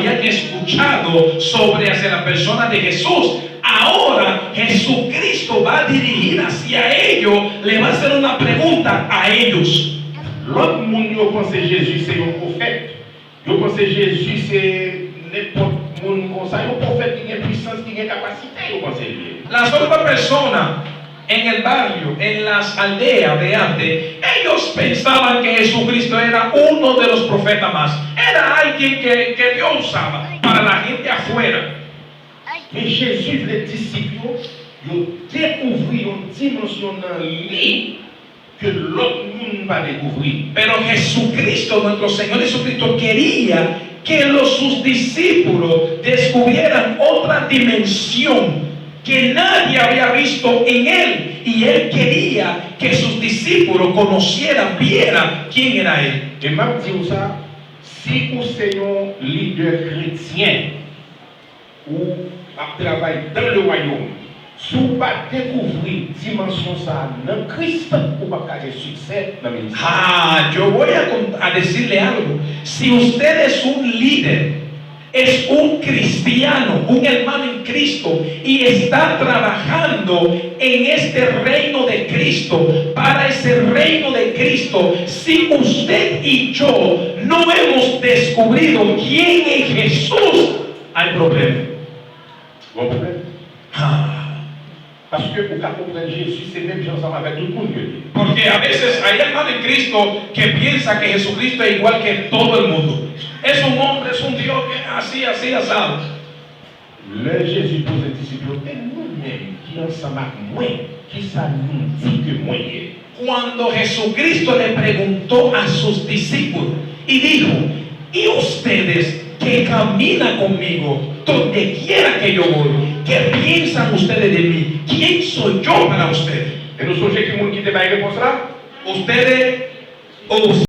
habían escuchado sobre hacia la persona de Jesús. Ahora Jesucristo va a dirigir hacia ellos, le va a hacer una pregunta a ellos. L'autre monde yo pense Jésus c'est un prophète. Yo pense Jésus c'est n'importe monde comme ça, un prophète qui a puissance, qui a capacité, yo pense lui. Las otras personas en el barrio, en las aldeas de antes, ellos pensaban que Jesucristo era uno de los profetas más. Era alguien que Dios usaba para la gente afuera. Mais Jésus, les disciples, ils ont découvert une dimension dans lui que l'autre monde va découvrir. Pero Jesucristo, nuestro Señor Jesucristo, quería que sus discípulos descubrieran otra dimensión que nadie había visto en él, y él quería que sus discípulos conocieran, vieran quién era él. Et m'a dit ça, si vous êtes un leader chrétien ou travaille dans le royaume, si vous ne pas découvrir dimension ça dans Christ, vous ne pouvez pas avoir succès dans le ministère. Yo voy a decirle algo. Si usted es un líder, es un cristiano, un hermano en Cristo, y está trabajando en este reino de Cristo, para ese reino de Cristo, si usted y yo no hemos descubrido quién es Jesús, hay problema. Bon problème. Parce que pour comprendre Jésus, c'est même ensemble avec tout le monde. Porque a veces hay hermanos en Cristo que piensa que Jesucristo es igual que todo el mundo. Es un hombre, es un Dios que así, asado. Le Jésus pose aux disciples, et nous-mêmes qui ensemble avec moi, qui ça nous dit que moi est. Cuando Jesucristo le preguntó a sus discípulos y dijo, ¿y ustedes que caminan conmigo donde quiera que yo voy, qué piensan ustedes de mí? ¿Quién soy yo para ustedes? Et nous songez que le monde qui te va répondre là? Ustedes